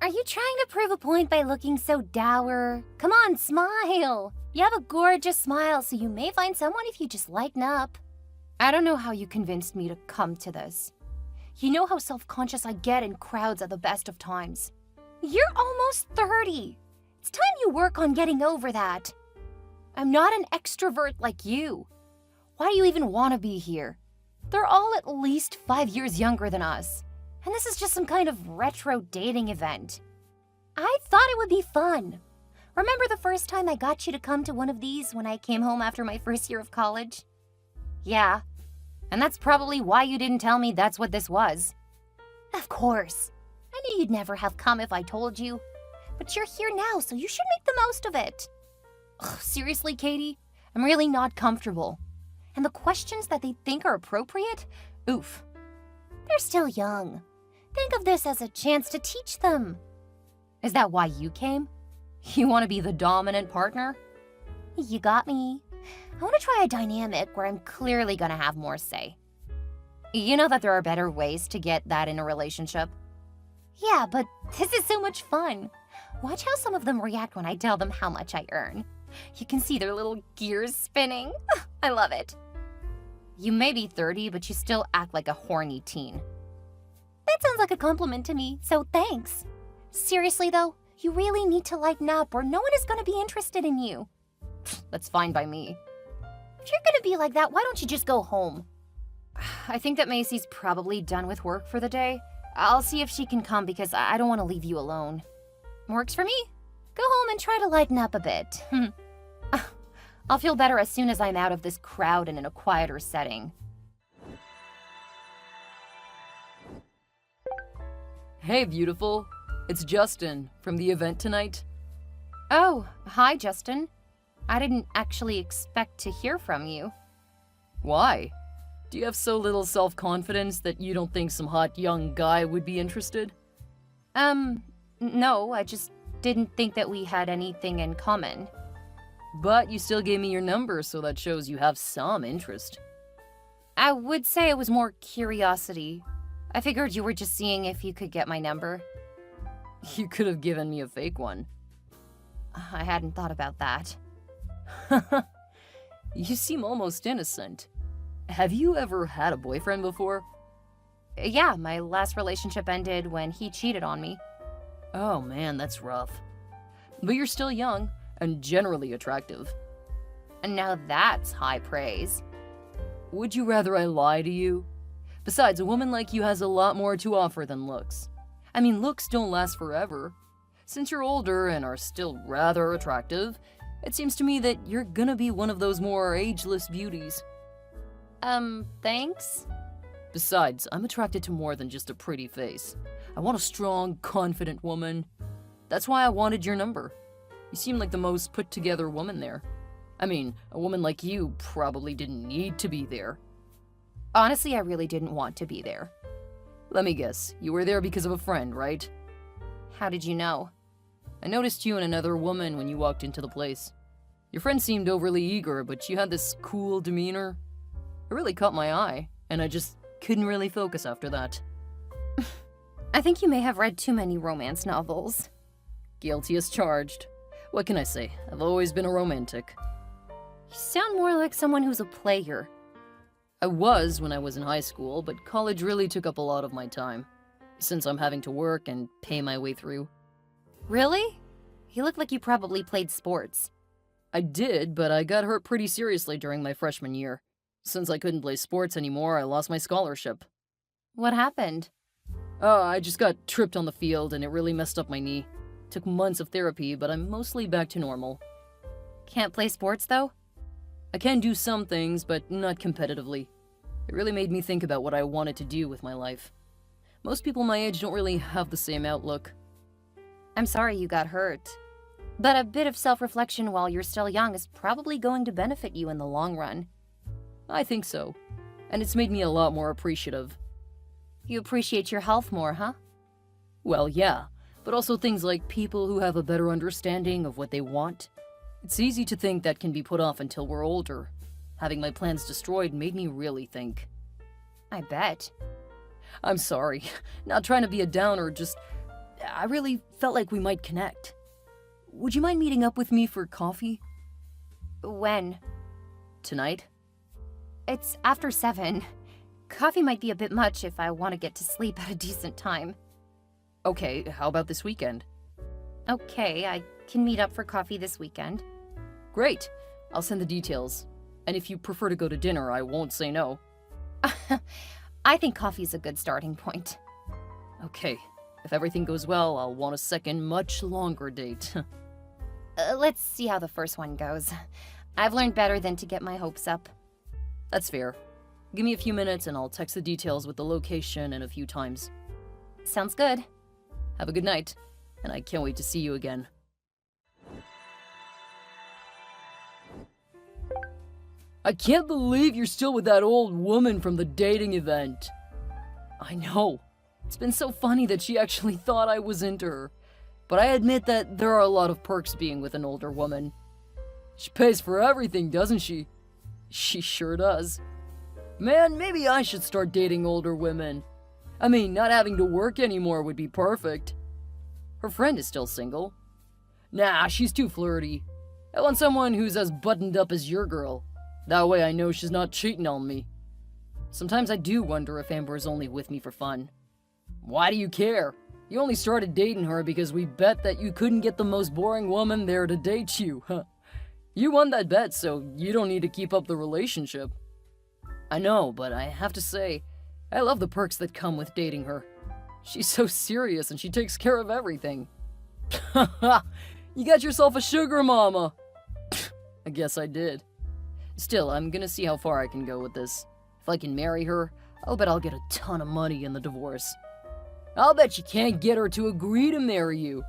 Are you trying to prove a point by looking so dour? Come on, smile! You have a gorgeous smile, so you may find someone if you just lighten up. I don't know how you convinced me to come to this. You know how self-conscious I get in crowds at the best of times. You're almost 30. It's time you work on getting over that. I'm not an extrovert like you. Why do you even want to be here? They're all at least 5 years younger than us. And this is just some kind of retro dating event. I thought it would be fun. Remember the first time I got you to come to one of these when I came home after my first year of college? Yeah. And that's probably why you didn't tell me that's what this was. Of course. I knew you'd never have come if I told you. But you're here now, so you should make the most of it. Ugh, seriously, Katie? I'm really not comfortable. And the questions that they think are appropriate? Oof. They're still young. Think of this as a chance to teach them. Is that why you came? You want to be the dominant partner? You got me. I want to try a dynamic where I'm clearly going to have more say. You know that there are better ways to get that in a relationship? Yeah, but this is so much fun. Watch how some of them react when I tell them how much I earn. You can see their little gears spinning. I love it. You may be 30, but you still act like a horny teen. That sounds like a compliment to me, so thanks. Seriously though, you really need to lighten up or no one is going to be interested in you. That's fine by me. If you're going to be like that, why don't you just go home? I think that Macy's probably done with work for the day. I'll see if she can come because I don't want to leave you alone. Works for me. Go home and try to lighten up a bit. I'll feel better as soon as I'm out of this crowd and in a quieter setting. Hey, beautiful. It's Justin from the event tonight. Oh, hi, Justin. I didn't actually expect to hear from you. Why? Do you have so little self-confidence that you don't think some hot young guy would be interested? No, I just didn't think that we had anything in common. But you still gave me your number, so that shows you have some interest. I would say it was more curiosity. I figured you were just seeing if you could get my number. You could have given me a fake one. I hadn't thought about that. You seem almost innocent. Have you ever had a boyfriend before? Yeah, my last relationship ended when he cheated on me. Oh man, that's rough. But you're still young and generally attractive. And now that's high praise. Would you rather I lie to you? Besides, a woman like you has a lot more to offer than looks. I mean, looks don't last forever. Since you're older and are still rather attractive, it seems to me that you're gonna be one of those more ageless beauties. Thanks? Besides, I'm attracted to more than just a pretty face. I want a strong, confident woman. That's why I wanted your number. You seem like the most put-together woman there. I mean, a woman like you probably didn't need to be there. Honestly, I really didn't want to be there. Let me guess, you were there because of a friend, right? How did you know? I noticed you and another woman when you walked into the place. Your friend seemed overly eager, but you had this cool demeanor. It really caught my eye, and I just couldn't really focus after that. I think you may have read too many romance novels. Guilty as charged. What can I say? I've always been a romantic. You sound more like someone who's a player. I was when I was in high school, but college really took up a lot of my time, since I'm having to work and pay my way through. Really? You look like you probably played sports. I did, but I got hurt pretty seriously during my freshman year. Since I couldn't play sports anymore, I lost my scholarship. What happened? I just got tripped on the field and it really messed up my knee. Took months of therapy, but I'm mostly back to normal. Can't play sports, though? I can do some things, but not competitively. It really made me think about what I wanted to do with my life. Most people my age don't really have the same outlook. I'm sorry you got hurt. But a bit of self-reflection while you're still young is probably going to benefit you in the long run. I think so. And it's made me a lot more appreciative. You appreciate your health more, huh? Well, yeah, but also things like people who have a better understanding of what they want. It's easy to think that can be put off until we're older. Having my plans destroyed made me really think. I bet. I'm sorry. Not trying to be a downer, just I really felt like we might connect. Would you mind meeting up with me for coffee? When? Tonight? It's after 7. Coffee might be a bit much if I want to get to sleep at a decent time. Okay, how about this weekend? Okay, I can meet up for coffee this weekend. Great. I'll send the details. And if you prefer to go to dinner, I won't say no. I think coffee's a good starting point. Okay. If everything goes well, I'll want a second, much longer date. Let's see how the first one goes. I've learned better than to get my hopes up. That's fair. Give me a few minutes and I'll text the details with the location and a few times. Sounds good. Have a good night, and I can't wait to see you again. I can't believe you're still with that old woman from the dating event. I know. It's been so funny that she actually thought I was into her. But I admit that there are a lot of perks being with an older woman. She pays for everything, doesn't she? She sure does. Man, maybe I should start dating older women. I mean, not having to work anymore would be perfect. Her friend is still single. Nah, she's too flirty. I want someone who's as buttoned up as your girl. That way I know she's not cheating on me. Sometimes I do wonder if Amber is only with me for fun. Why do you care? You only started dating her because we bet that you couldn't get the most boring woman there to date you. You won that bet, so you don't need to keep up the relationship. I know, but I have to say, I love the perks that come with dating her. She's so serious and she takes care of everything. You got yourself a sugar mama. I guess I did. Still, I'm gonna see how far I can go with this. If I can marry her, I'll bet I'll get a ton of money in the divorce. I'll bet you can't get her to agree to marry you.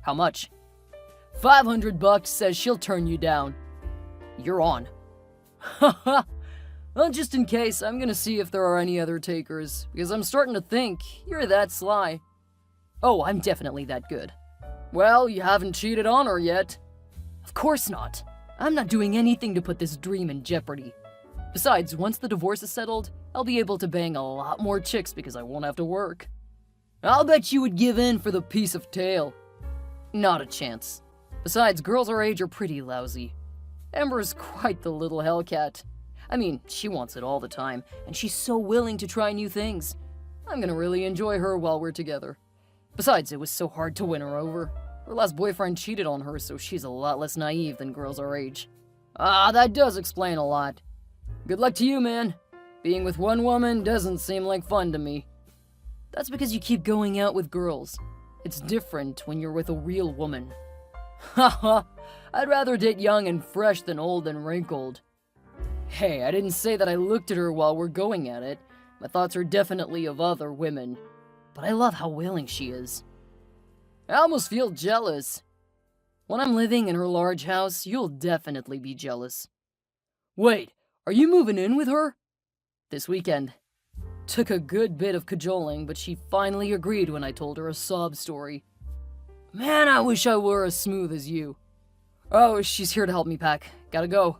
How much? $500 says she'll turn you down. You're on. Haha. Well, just in case, I'm gonna see if there are any other takers, because I'm starting to think you're that sly. Oh, I'm definitely that good. Well, you haven't cheated on her yet. Of course not. I'm not doing anything to put this dream in jeopardy. Besides, once the divorce is settled, I'll be able to bang a lot more chicks because I won't have to work. I'll bet you would give in for the piece of tail. Not a chance. Besides, girls our age are pretty lousy. Amber's quite the little hellcat. I mean, she wants it all the time, and she's so willing to try new things. I'm gonna really enjoy her while we're together. Besides, it was so hard to win her over. Her last boyfriend cheated on her, so she's a lot less naive than girls our age. Ah, that does explain a lot. Good luck to you, man. Being with one woman doesn't seem like fun to me. That's because you keep going out with girls. It's different when you're with a real woman. Haha, I'd rather date young and fresh than old and wrinkled. Hey, I didn't say that I looked at her while we're going at it. My thoughts are definitely of other women. But I love how willing she is. I almost feel jealous. When I'm living in her large house, you'll definitely be jealous. Wait, are you moving in with her? This weekend. Took a good bit of cajoling, but she finally agreed when I told her a sob story. Man, I wish I were as smooth as you. Oh, she's here to help me pack. Gotta go.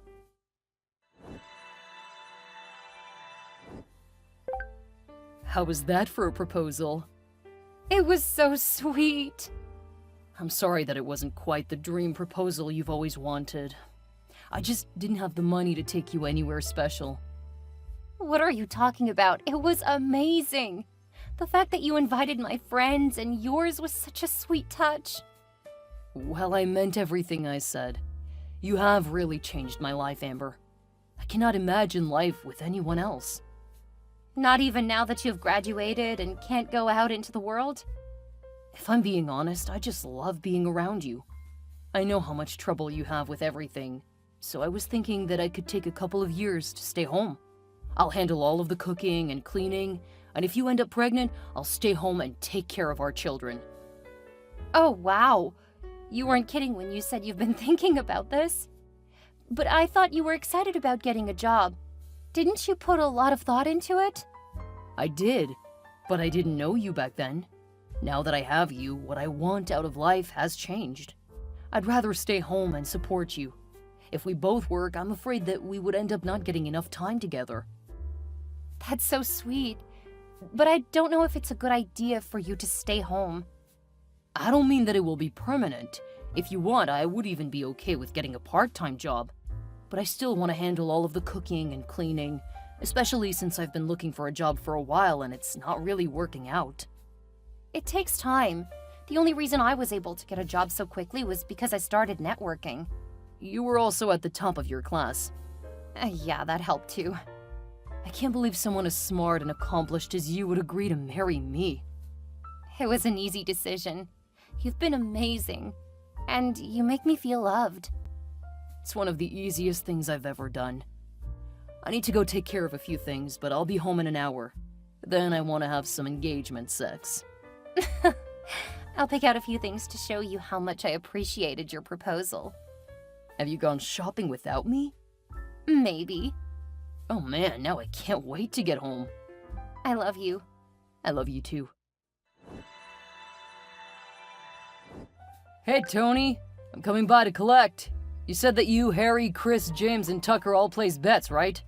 How was that for a proposal? It was so sweet. I'm sorry that it wasn't quite the dream proposal you've always wanted. I just didn't have the money to take you anywhere special. What are you talking about? It was amazing. The fact that you invited my friends and yours was such a sweet touch. Well, I meant everything I said. You have really changed my life, Amber. I cannot imagine life with anyone else. Not even now that you've graduated and can't go out into the world? If I'm being honest, I just love being around you. I know how much trouble you have with everything, so I was thinking that I could take a couple of years to stay home. I'll handle all of the cooking and cleaning, and if you end up pregnant, I'll stay home and take care of our children. Oh, wow. You weren't kidding when you said you've been thinking about this. But I thought you were excited about getting a job. Didn't you put a lot of thought into it? I did, but I didn't know you back then. Now that I have you, what I want out of life has changed. I'd rather stay home and support you. If we both work, I'm afraid that we would end up not getting enough time together. That's so sweet. But I don't know if it's a good idea for you to stay home. I don't mean that it will be permanent. If you want, I would even be okay with getting a part-time job. But I still want to handle all of the cooking and cleaning, especially since I've been looking for a job for a while and it's not really working out. It takes time. The only reason I was able to get a job so quickly was because I started networking. You were also at the top of your class. Yeah, that helped too. I can't believe someone as smart and accomplished as you would agree to marry me. It was an easy decision. You've been amazing, and you make me feel loved. It's one of the easiest things I've ever done. I need to go take care of a few things, but I'll be home in an hour. Then I want to have some engagement sex. I'll pick out a few things to show you how much I appreciated your proposal. Have you gone shopping without me? Maybe. Oh man, now I can't wait to get home. I love you. I love you too. Hey Tony, I'm coming by to collect. You said that you, Harry, Chris, James, and Tucker all placed bets, right?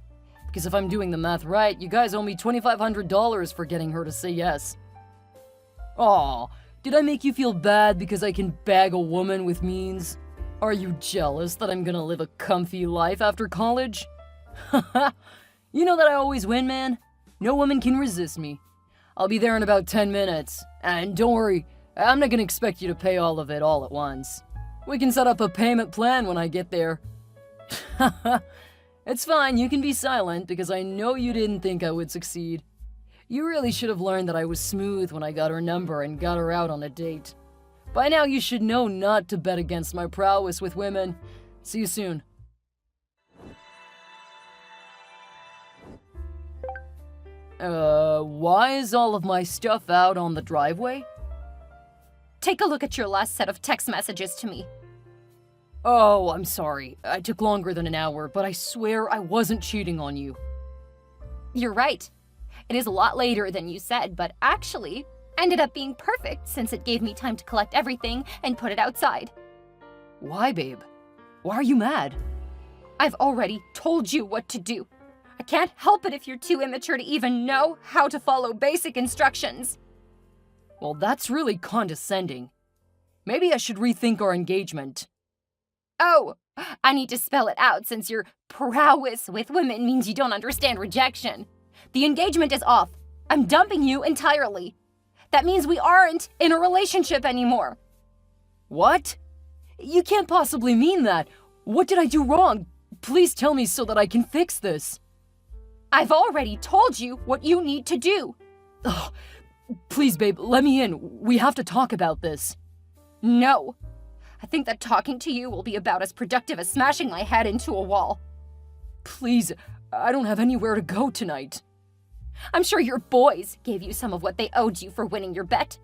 Because if I'm doing the math right, you guys owe me $2,500 for getting her to say yes. Aw, did I make you feel bad because I can bag a woman with means? Are you jealous that I'm gonna live a comfy life after college? Haha, you know that I always win, man. No woman can resist me. I'll be there in about 10 minutes. And don't worry, I'm not gonna expect you to pay all of it all at once. We can set up a payment plan when I get there. Haha, it's fine, you can be silent because I know you didn't think I would succeed. You really should have learned that I was smooth when I got her number and got her out on a date. By now you should know not to bet against my prowess with women. See you soon. Why is all of my stuff out on the driveway? Take a look at your last set of text messages to me. Oh, I'm sorry. I took longer than an hour, but I swear I wasn't cheating on you. You're right. It is a lot later than you said, but actually ended up being perfect since it gave me time to collect everything and put it outside. Why, babe? Why are you mad? I've already told you what to do. I can't help it if you're too immature to even know how to follow basic instructions. Well, that's really condescending. Maybe I should rethink our engagement. Oh, I need to spell it out since your prowess with women means you don't understand rejection. The engagement is off. I'm dumping you entirely. That means we aren't in a relationship anymore. What? You can't possibly mean that. What did I do wrong? Please tell me so that I can fix this. I've already told you what you need to do. Ugh. Please, babe, let me in. We have to talk about this. No. I think that talking to you will be about as productive as smashing my head into a wall. Please, I don't have anywhere to go tonight. I'm sure your boys gave you some of what they owed you for winning your bet.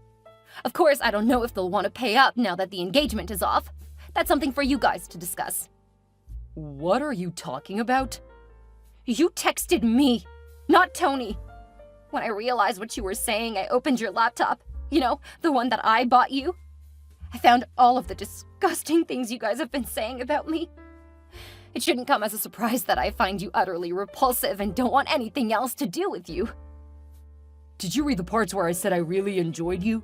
Of course, I don't know if they'll want to pay up now that the engagement is off. That's something for you guys to discuss. What are you talking about? You texted me, not Tony. When I realized what you were saying, I opened your laptop. You know, the one that I bought you. I found all of the disgusting things you guys have been saying about me. It shouldn't come as a surprise that I find you utterly repulsive and don't want anything else to do with you. Did you read the parts where I said I really enjoyed you?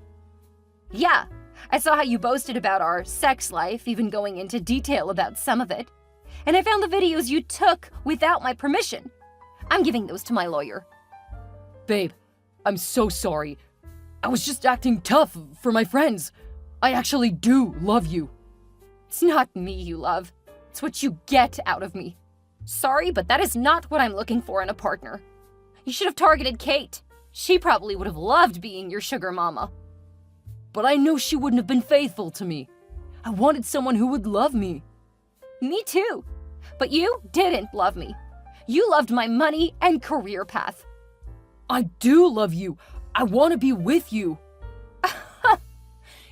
Yeah, I saw how you boasted about our sex life, even going into detail about some of it. And I found the videos you took without my permission. I'm giving those to my lawyer. Babe, I'm so sorry. I was just acting tough for my friends. I actually do love you. It's not me you love. It's what you get out of me. Sorry, but that is not what I'm looking for in a partner. You should have targeted Kate. She probably would have loved being your sugar mama. But I know she wouldn't have been faithful to me. I wanted someone who would love me. Me too. But you didn't love me. You loved my money and career path. I do love you. I want to be with you.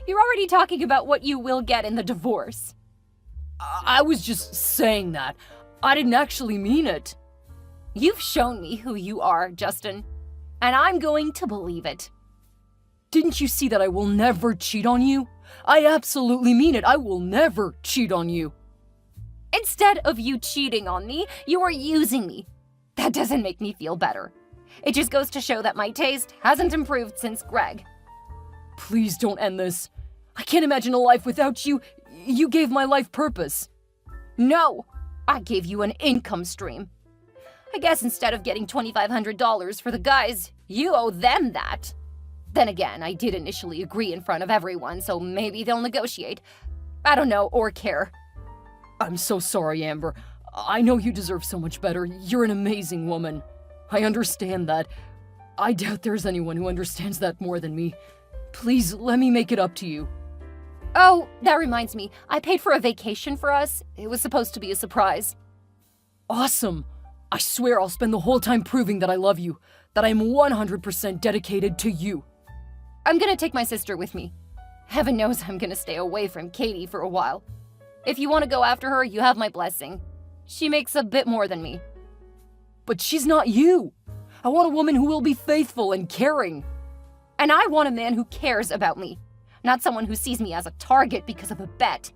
You're already talking about what you will get in the divorce. I was just saying that. I didn't actually mean it. You've shown me who you are, Justin, and I'm going to believe it. Didn't you see that I will never cheat on you? I absolutely mean it. I will never cheat on you. Instead of you cheating on me, you are using me. That doesn't make me feel better. It just goes to show that my taste hasn't improved since Greg. Please don't end this. I can't imagine a life without you. You gave my life purpose. No, I gave you an income stream. I guess instead of getting $2,500 for the guys, you owe them that. Then again, I did initially agree in front of everyone, so maybe they'll negotiate. I don't know or care. I'm so sorry, Amber. I know you deserve so much better. You're an amazing woman. I understand that. I doubt there's anyone who understands that more than me. Please, let me make it up to you. Oh, that reminds me. I paid for a vacation for us. It was supposed to be a surprise. Awesome! I swear I'll spend the whole time proving that I love you, that I'm 100% dedicated to you. I'm gonna take my sister with me. Heaven knows I'm gonna stay away from Katie for a while. If you want to go after her, you have my blessing. She makes a bit more than me. But she's not you! I want a woman who will be faithful and caring. And I want a man who cares about me, not someone who sees me as a target because of a bet.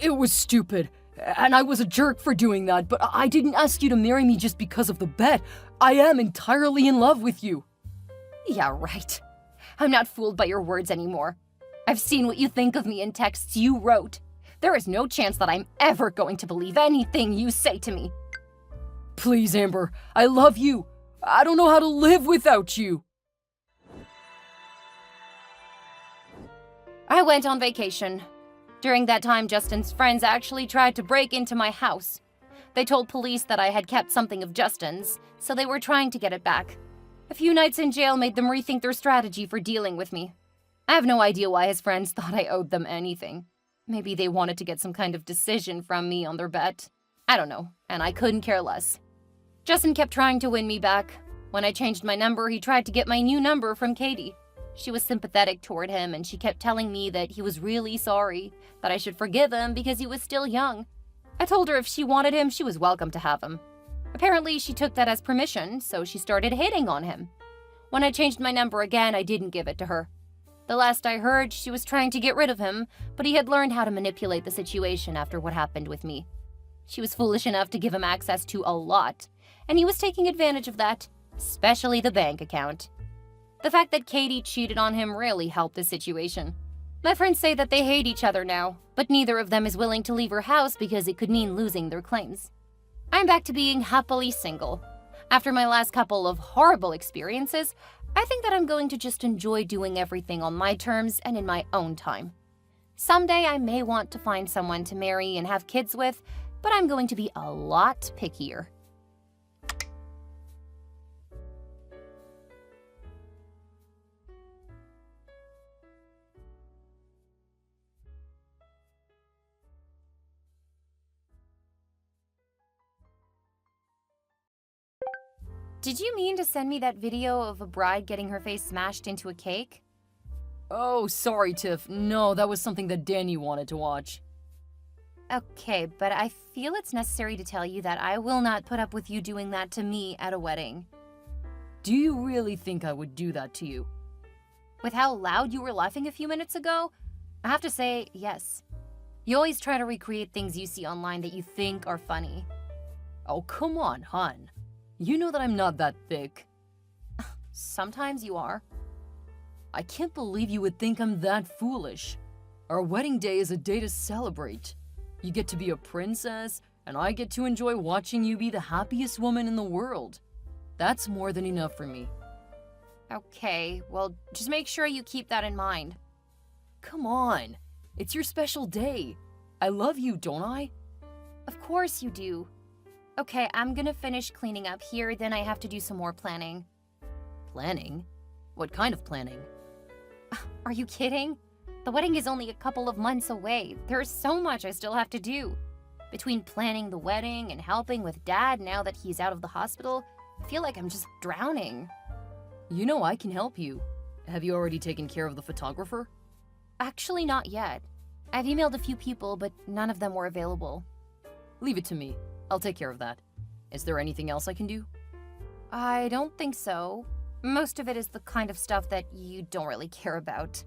It was stupid, and I was a jerk for doing that, but I didn't ask you to marry me just because of the bet. I am entirely in love with you. Yeah, right. I'm not fooled by your words anymore. I've seen what you think of me in texts you wrote. There is no chance that I'm ever going to believe anything you say to me. Please, Amber, I love you. I don't know how to live without you. I went on vacation. During that time, Justin's friends actually tried to break into my house. They told police that I had kept something of Justin's, so they were trying to get it back. A few nights in jail made them rethink their strategy for dealing with me. I have no idea why his friends thought I owed them anything. Maybe they wanted to get some kind of decision from me on their bet. I don't know, and I couldn't care less. Justin kept trying to win me back. When I changed my number, he tried to get my new number from Katie. She was sympathetic toward him, and she kept telling me that he was really sorry, that I should forgive him because he was still young. I told her if she wanted him, she was welcome to have him. Apparently, she took that as permission, so she started hitting on him. When I changed my number again, I didn't give it to her. The last I heard, she was trying to get rid of him, but he had learned how to manipulate the situation after what happened with me. She was foolish enough to give him access to a lot, and he was taking advantage of that, especially the bank account. The fact that Katie cheated on him really helped the situation. My friends say that they hate each other now, but neither of them is willing to leave her house because it could mean losing their claims. I'm back to being happily single. After my last couple of horrible experiences, I think that I'm going to just enjoy doing everything on my terms and in my own time. Someday I may want to find someone to marry and have kids with, but I'm going to be a lot pickier. Did you mean to send me that video of a bride getting her face smashed into a cake? Oh, sorry, Tiff. No, that was something that Danny wanted to watch. Okay, but I feel it's necessary to tell you that I will not put up with you doing that to me at a wedding. Do you really think I would do that to you? With how loud you were laughing a few minutes ago, I have to say, yes. You always try to recreate things you see online that you think are funny. Oh, come on, hon. You know that I'm not that thick. Sometimes you are. I can't believe you would think I'm that foolish. Our wedding day is a day to celebrate. You get to be a princess, and I get to enjoy watching you be the happiest woman in the world. That's more than enough for me. Okay, well, just make sure you keep that in mind. Come on. It's your special day. I love you, don't I? Of course you do. Okay, I'm gonna finish cleaning up here, then I have to do some more planning. Planning? What kind of planning? Are you kidding? The wedding is only a couple of months away. There's so much I still have to do. Between planning the wedding and helping with Dad now that he's out of the hospital, I feel like I'm just drowning. You know I can help you. Have you already taken care of the photographer? Actually, not yet. I've emailed a few people, but none of them were available. Leave it to me. I'll take care of that. Is there anything else I can do? I don't think so. Most of it is the kind of stuff that you don't really care about.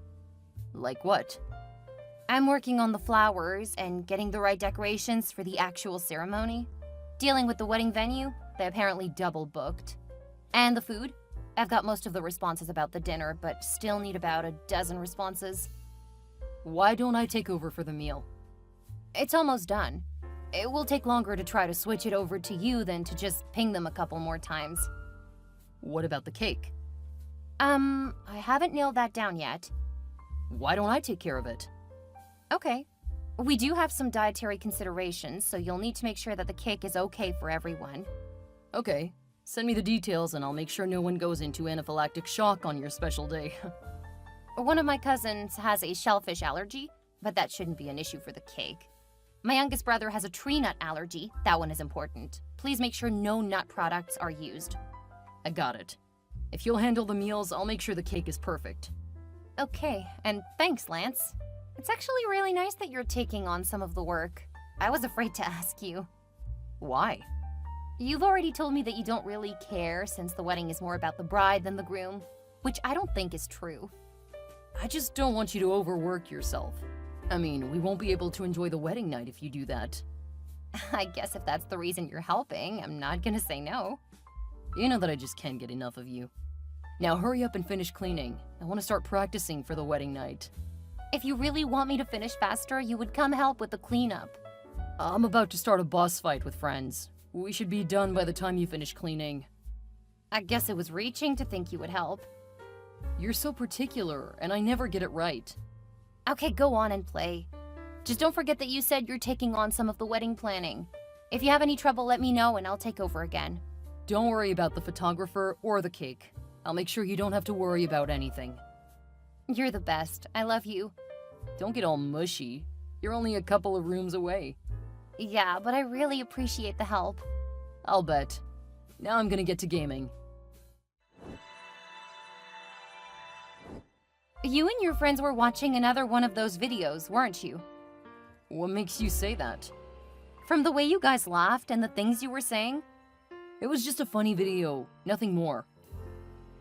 Like what? I'm working on the flowers and getting the right decorations for the actual ceremony. Dealing with the wedding venue, they apparently double booked. And the food, I've got most of the responses about the dinner, but still need about a dozen responses. Why don't I take over for the meal? It's almost done. It will take longer to try to switch it over to you than to just ping them a couple more times. What about the cake? I haven't nailed that down yet. Why don't I take care of it? Okay. We do have some dietary considerations, so you'll need to make sure that the cake is okay for everyone. Okay, send me the details and I'll make sure no one goes into anaphylactic shock on your special day. One of my cousins has a shellfish allergy, but that shouldn't be an issue for the cake. My youngest brother has a tree nut allergy. That one is important. Please make sure no nut products are used. I got it. If you'll handle the meals, I'll make sure the cake is perfect. Okay, and thanks, Lance. It's actually really nice that you're taking on some of the work. I was afraid to ask you. Why? You've already told me that you don't really care since the wedding is more about the bride than the groom, which I don't think is true. I just don't want you to overwork yourself. I mean, we won't be able to enjoy the wedding night if you do that. I guess if that's the reason you're helping, I'm not gonna say no. You know that I just can't get enough of you. Now hurry up and finish cleaning. I want to start practicing for the wedding night. If you really want me to finish faster, you would come help with the cleanup. I'm about to start a boss fight with friends. We should be done by the time you finish cleaning. I guess it was reaching to think you would help. You're so particular, and I never get it right. Okay, go on and play. Just don't forget that you said you're taking on some of the wedding planning. If you have any trouble, let me know and I'll take over again. Don't worry about the photographer or the cake. I'll make sure you don't have to worry about anything. You're the best. I love you. Don't get all mushy. You're only a couple of rooms away. Yeah, but I really appreciate the help. I'll bet. Now I'm gonna get to gaming. You and your friends were watching another one of those videos, weren't you? What makes you say that? From the way you guys laughed and the things you were saying? It was just a funny video, nothing more.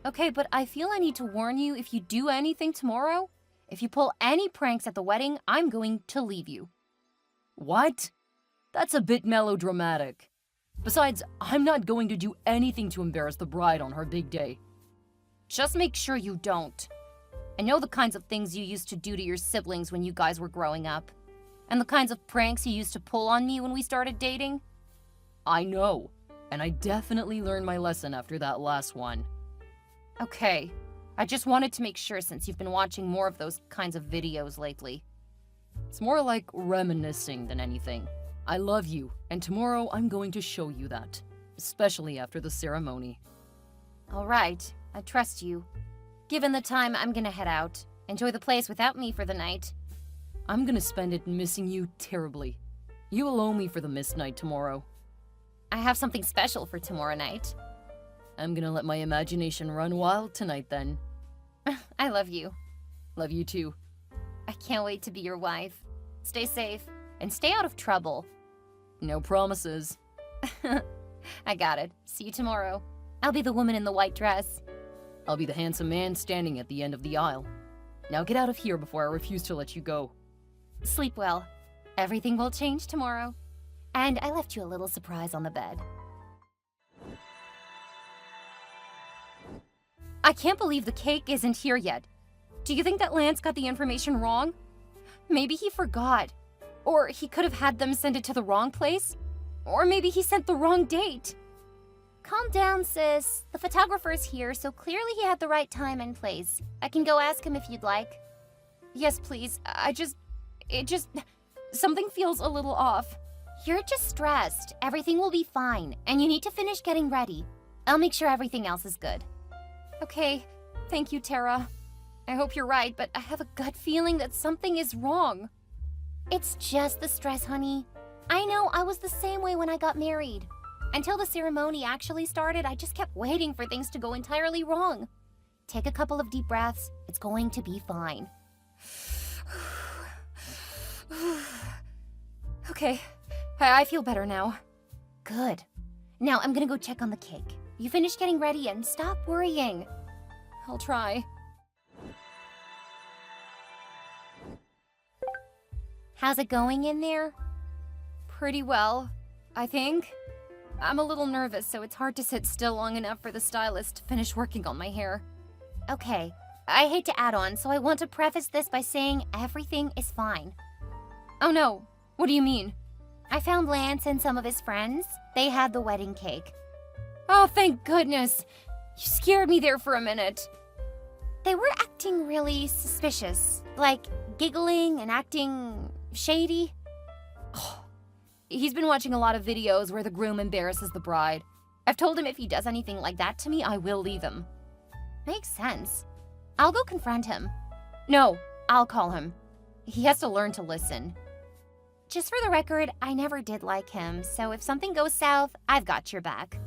Okay, but I feel I need to warn you, if you do anything tomorrow, if you pull any pranks at the wedding, I'm going to leave you. What? That's a bit melodramatic. Besides, I'm not going to do anything to embarrass the bride on her big day. Just make sure you don't. I know the kinds of things you used to do to your siblings when you guys were growing up. And the kinds of pranks you used to pull on me when we started dating. I know, and I definitely learned my lesson after that last one. Okay, I just wanted to make sure since you've been watching more of those kinds of videos lately. It's more like reminiscing than anything. I love you, and tomorrow I'm going to show you that, especially after the ceremony. All right, I trust you. Given the time, I'm gonna head out. Enjoy the place without me for the night. I'm gonna spend it missing you terribly. You will owe me for the missed night tomorrow. I have something special for tomorrow night. I'm gonna let my imagination run wild tonight then. I love you. Love you too. I can't wait to be your wife. Stay safe, and stay out of trouble. No promises. I got it. See you tomorrow. I'll be the woman in the white dress. I'll be the handsome man standing at the end of the aisle. Now get out of here before I refuse to let you go. Sleep well. Everything will change tomorrow. And I left you a little surprise on the bed. I can't believe the cake isn't here yet. Do you think that Lance got the information wrong? Maybe he forgot. Or he could have had them send it to the wrong place. Or maybe he sent the wrong date. Calm down, sis. The photographer's here, so clearly he had the right time and place. I can go ask him if you'd like. Yes, please. Something feels a little off. You're just stressed. Everything will be fine, and you need to finish getting ready. I'll make sure everything else is good. Okay, thank you, Tara. I hope you're right, but I have a gut feeling that something is wrong. It's just the stress, honey. I know, I was the same way when I got married. Until the ceremony actually started, I just kept waiting for things to go entirely wrong. Take a couple of deep breaths. It's going to be fine. Okay, I feel better now. Good. Now I'm gonna go check on the cake. You finish getting ready and stop worrying. I'll try. How's it going in there? Pretty well, I think. I'm a little nervous, so it's hard to sit still long enough for the stylist to finish working on my hair. Okay, I hate to add on, so I want to preface this by saying everything is fine. Oh no, what do you mean? I found Lance and some of his friends. They had the wedding cake. Oh, thank goodness. You scared me there for a minute. They were acting really suspicious, like giggling and acting shady. He's been watching a lot of videos where the groom embarrasses the bride. I've told him if he does anything like that to me, I will leave him. Makes sense. I'll go confront him. No, I'll call him. He has to learn to listen. Just for the record, I never did like him, so if something goes south, I've got your back.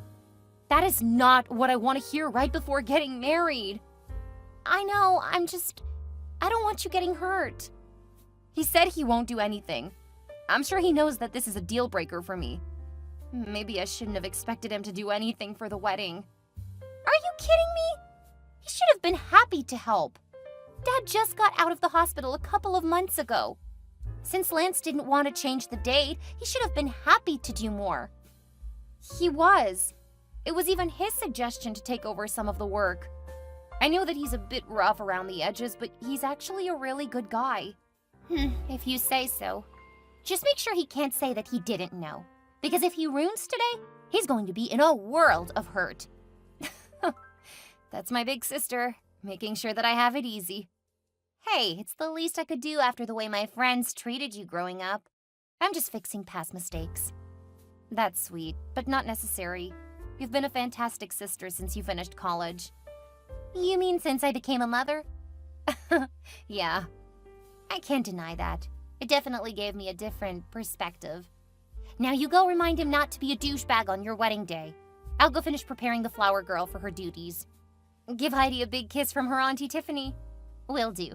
That is not what I want to hear right before getting married. I know, I don't want you getting hurt. He said he won't do anything. I'm sure he knows that this is a deal breaker for me. Maybe I shouldn't have expected him to do anything for the wedding. Are you kidding me? He should have been happy to help. Dad just got out of the hospital a couple of months ago. Since Lance didn't want to change the date, he should have been happy to do more. He was. It was even his suggestion to take over some of the work. I know that he's a bit rough around the edges, but he's actually a really good guy. If you say so. Just make sure he can't say that he didn't know. Because if he ruins today, he's going to be in a world of hurt. That's my big sister, making sure that I have it easy. Hey, it's the least I could do after the way my friends treated you growing up. I'm just fixing past mistakes. That's sweet, but not necessary. You've been a fantastic sister since you finished college. You mean since I became a mother? Yeah. I can't deny that. It definitely gave me a different perspective. Now you go remind him not to be a douchebag on your wedding day. I'll go finish preparing the flower girl for her duties. Give Heidi a big kiss from her Auntie Tiffany. Will do.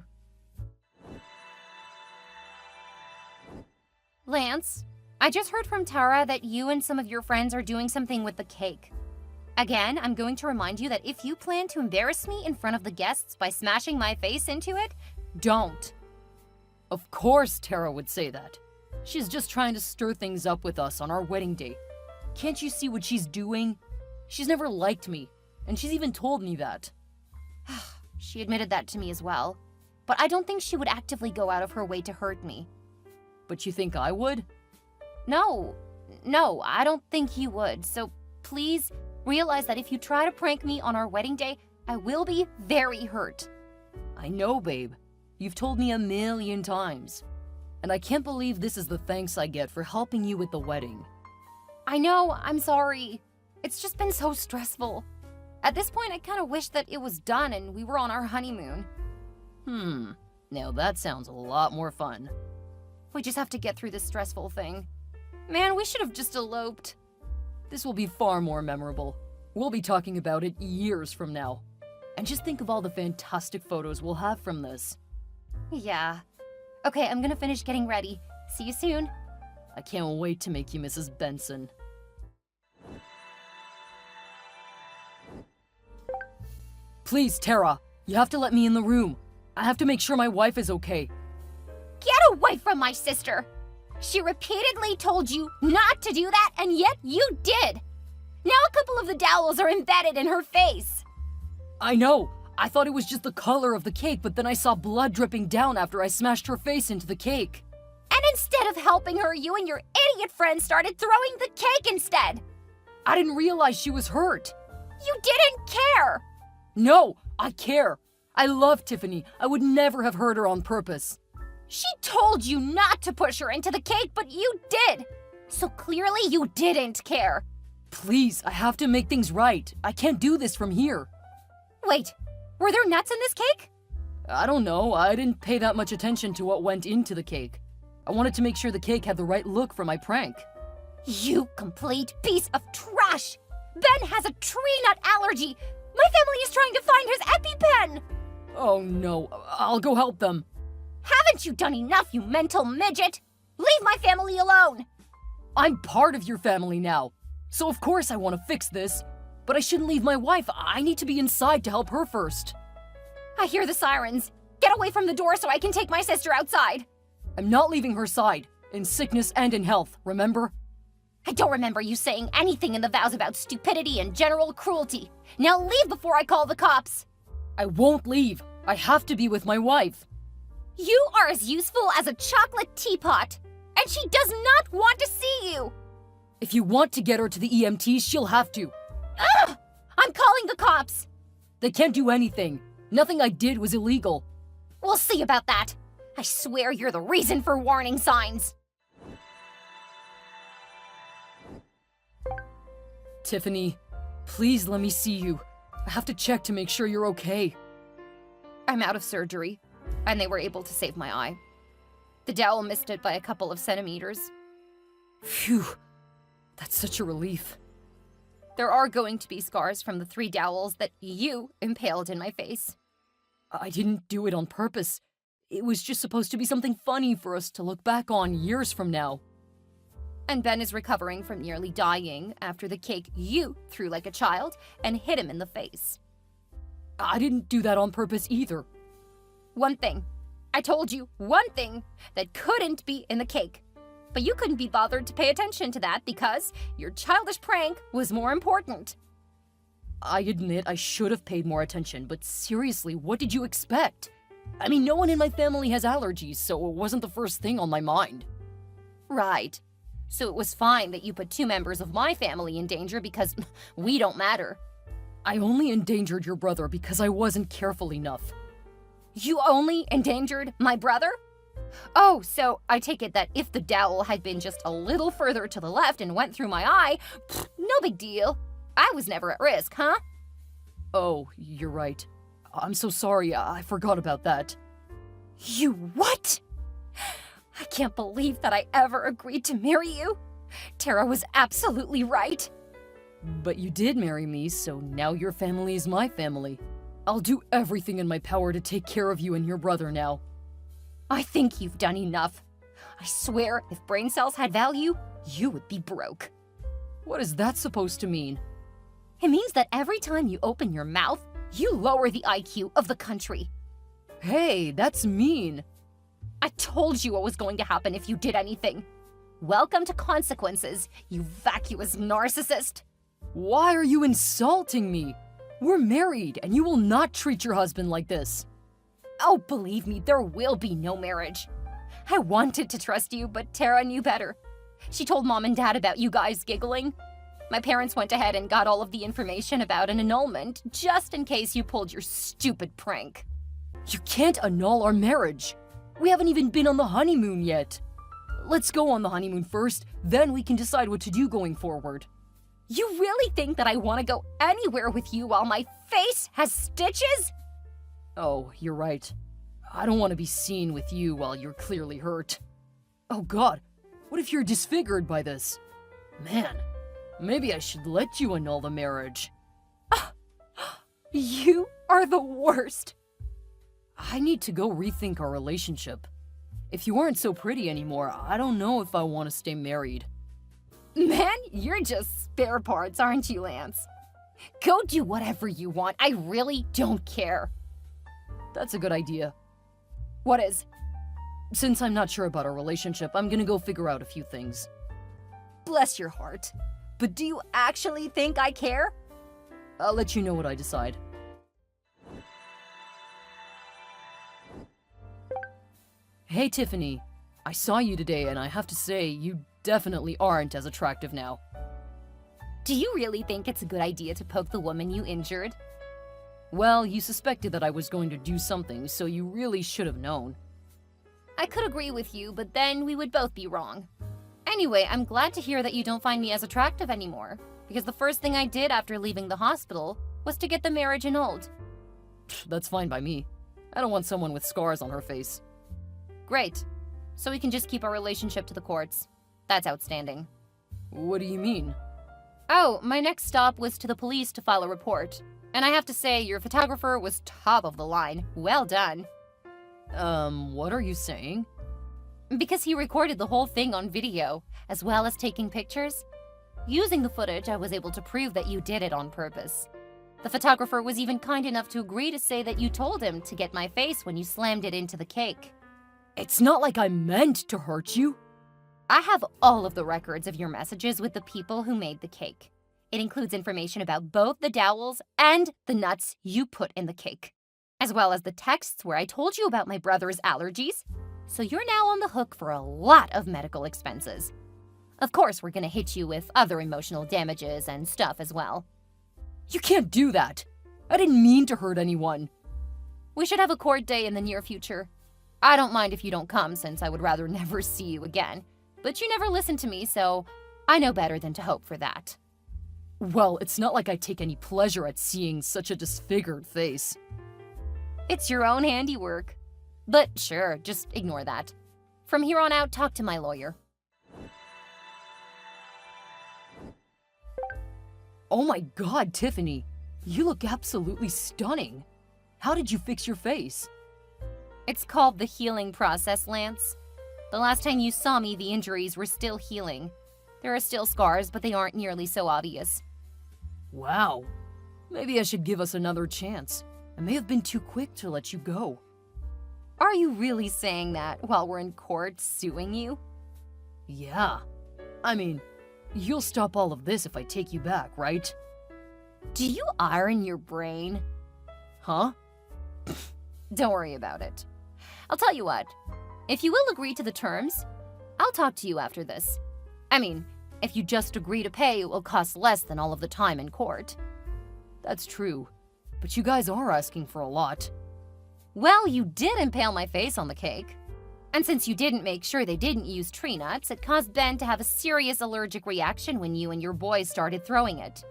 Lance, I just heard from Tara that you and some of your friends are doing something with the cake. Again, I'm going to remind you that if you plan to embarrass me in front of the guests by smashing my face into it, don't. Of course Tara would say that. She's just trying to stir things up with us on our wedding day. Can't you see what she's doing? She's never liked me, and she's even told me that. She admitted that to me as well, but I don't think she would actively go out of her way to hurt me. But you think I would? No, I don't think you would, so please realize that if you try to prank me on our wedding day, I will be very hurt. I know, babe. You've told me 1,000,000 times. And I can't believe this is the thanks I get for helping you with the wedding. I know, I'm sorry. It's just been so stressful. At this point, I kind of wish that it was done and we were on our honeymoon. Now that sounds a lot more fun. We just have to get through this stressful thing. Man, we should have just eloped. This will be far more memorable. We'll be talking about it years from now. And just think of all the fantastic photos we'll have from this. Yeah. Okay, I'm gonna finish getting ready. See you soon. I can't wait to make you Mrs. Benson. Please, Tara, you have to let me in the room. I have to make sure my wife is okay. Get away from my sister! She repeatedly told you not to do that, and yet you did! Now a couple of the dowels are embedded in her face! I know! I thought it was just the color of the cake, but then I saw blood dripping down after I smashed her face into the cake. And instead of helping her, you and your idiot friend started throwing the cake instead! I didn't realize she was hurt. You didn't care! No, I care. I love Tiffany. I would never have hurt her on purpose. She told you not to push her into the cake, but you did! So clearly you didn't care. Please, I have to make things right. I can't do this from here. Wait, were there nuts in this cake? I don't know. I didn't pay that much attention to what went into the cake. I wanted to make sure the cake had the right look for my prank. You complete piece of trash! Ben has a tree nut allergy! My family is trying to find his EpiPen! Oh no, I'll go help them. Haven't you done enough, you mental midget? Leave my family alone! I'm part of your family now, so of course I want to fix this. But I shouldn't leave my wife. I need to be inside to help her first. I hear the sirens. Get away from the door so I can take my sister outside. I'm not leaving her side, in sickness and in health, remember? I don't remember you saying anything in the vows about stupidity and general cruelty. Now leave before I call the cops. I won't leave. I have to be with my wife. You are as useful as a chocolate teapot, and she does not want to see you! If you want to get her to the EMTs, she'll have to. Ugh! I'm calling the cops! They can't do anything. Nothing I did was illegal. We'll see about that. I swear you're the reason for warning signs. Tiffany, please let me see you. I have to check to make sure you're okay. I'm out of surgery, and they were able to save my eye. The dowel missed it by a couple of centimeters. Phew, that's such a relief. There are going to be scars from the 3 dowels that you impaled in my face. I didn't do it on purpose. It was just supposed to be something funny for us to look back on years from now. And Ben is recovering from nearly dying after the cake you threw like a child and hit him in the face. I didn't do that on purpose either. One thing. I told you one thing that couldn't be in the cake. But you couldn't be bothered to pay attention to that because your childish prank was more important. I admit I should have paid more attention, but seriously, what did you expect? I mean, no one in my family has allergies, so it wasn't the first thing on my mind. Right. So it was fine that you put 2 members of my family in danger because we don't matter. I only endangered your brother because I wasn't careful enough. You only endangered my brother? Oh, so I take it that if the dowel had been just a little further to the left and went through my eye, no big deal. I was never at risk, huh? Oh, you're right. I'm so sorry, I forgot about that. You what? I can't believe that I ever agreed to marry you. Tara was absolutely right. But you did marry me, so now your family is my family. I'll do everything in my power to take care of you and your brother now. I think you've done enough. I swear, if brain cells had value, you would be broke. What is that supposed to mean? It means that every time you open your mouth, you lower the IQ of the country. Hey, that's mean. I told you what was going to happen if you did anything. Welcome to consequences, you vacuous narcissist. Why are you insulting me? We're married, and you will not treat your husband like this. Oh, believe me, there will be no marriage. I wanted to trust you, but Tara knew better. She told Mom and Dad about you guys giggling. My parents went ahead and got all of the information about an annulment, just in case you pulled your stupid prank. You can't annul our marriage. We haven't even been on the honeymoon yet. Let's go on the honeymoon first, then we can decide what to do going forward. You really think that I want to go anywhere with you while my face has stitches? Oh, you're right. I don't want to be seen with you while you're clearly hurt. Oh God, what if you're disfigured by this? Man, maybe I should let you annul the marriage. You are the worst. I need to go rethink our relationship. If you aren't so pretty anymore, I don't know if I want to stay married. Man, you're just spare parts, aren't you, Lance? Go do whatever you want. I really don't care. That's a good idea. What is? Since I'm not sure about our relationship, I'm gonna go figure out a few things. Bless your heart. But do you actually think I care? I'll let you know what I decide. Hey, Tiffany. I saw you today, and I have to say, you definitely aren't as attractive now. Do you really think it's a good idea to poke the woman you injured? Well, you suspected that I was going to do something, so you really should have known. I could agree with you, but then we would both be wrong. Anyway, I'm glad to hear that you don't find me as attractive anymore, because the first thing I did after leaving the hospital was to get the marriage annulled. That's fine by me. I don't want someone with scars on her face. Great. So we can just keep our relationship to the courts. That's outstanding. What do you mean? Oh, my next stop was to the police to file a report. And I have to say, your photographer was top of the line. Well done. What are you saying? Because he recorded the whole thing on video, as well as taking pictures. Using the footage, I was able to prove that you did it on purpose. The photographer was even kind enough to agree to say that you told him to get my face when you slammed it into the cake. It's not like I meant to hurt you. I have all of the records of your messages with the people who made the cake. It includes information about both the dowels and the nuts you put in the cake. as well as the texts where I told you about my brother's allergies. So you're now on the hook for a lot of medical expenses. Of course, we're gonna hit you with other emotional damages and stuff as well. You can't do that. I didn't mean to hurt anyone. We should have a court day in the near future. I don't mind if you don't come, since I would rather never see you again. But you never listen to me, so I know better than to hope for that. Well, it's not like I take any pleasure at seeing such a disfigured face. It's your own handiwork. But sure, just ignore that. From here on out, talk to my lawyer. Oh my god, Tiffany. You look absolutely stunning. How did you fix your face? It's called the healing process, Lance. The last time you saw me, the injuries were still healing. There are still scars, but they aren't nearly so obvious. Wow. Maybe I should give us another chance. I may have been too quick to let you go. Are you really saying that while we're in court suing you? Yeah. I mean, you'll stop all of this if I take you back, right? Do you iron your brain? Huh? Don't worry about it. I'll tell you what. If you will agree to the terms, I'll talk to you after this. I mean, if you just agree to pay, it will cost less than all of the time in court. That's true. But you guys are asking for a lot. Well, you did impale my face on the cake. And since you didn't make sure they didn't use tree nuts, it caused Ben to have a serious allergic reaction when you and your boys started throwing it.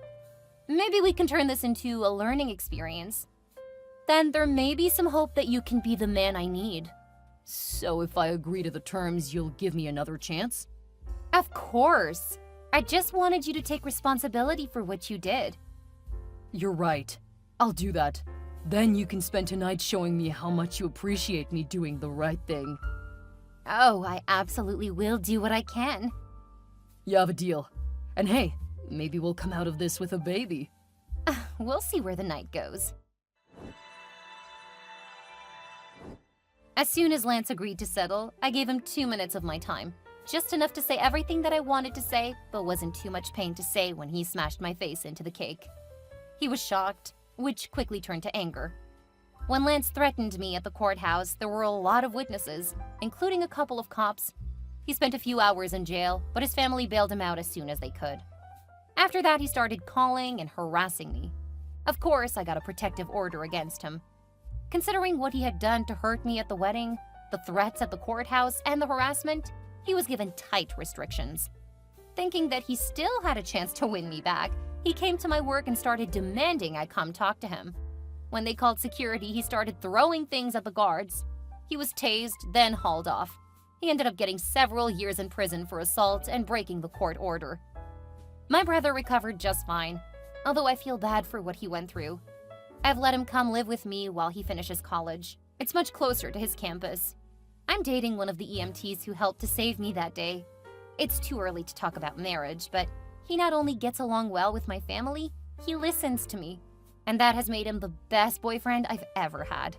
Maybe we can turn this into a learning experience. Then there may be some hope that you can be the man I need. So if I agree to the terms, you'll give me another chance? Of course. I just wanted you to take responsibility for what you did. You're right. I'll do that. Then you can spend tonight showing me how much you appreciate me doing the right thing. Oh, I absolutely will do what I can. You have a deal. And hey, maybe we'll come out of this with a baby. We'll see where the night goes. As soon as Lance agreed to settle, I gave him 2 minutes of my time. Just enough to say everything that I wanted to say, but wasn't too much pain to say when he smashed my face into the cake. He was shocked, which quickly turned to anger. When Lance threatened me at the courthouse, there were a lot of witnesses, including a couple of cops. He spent a few hours in jail, but his family bailed him out as soon as they could. After that, he started calling and harassing me. Of course, I got a protective order against him. Considering what he had done to hurt me at the wedding, the threats at the courthouse, and the harassment, he was given tight restrictions. Thinking that he still had a chance to win me back, he came to my work and started demanding I come talk to him. When they called security, he started throwing things at the guards. He was tased, then hauled off. He ended up getting several years in prison for assault and breaking the court order. My brother recovered just fine, although I feel bad for what he went through. I've let him come live with me while he finishes college. It's much closer to his campus. I'm dating one of the EMTs who helped to save me that day. It's too early to talk about marriage, but he not only gets along well with my family, he listens to me. And that has made him the best boyfriend I've ever had.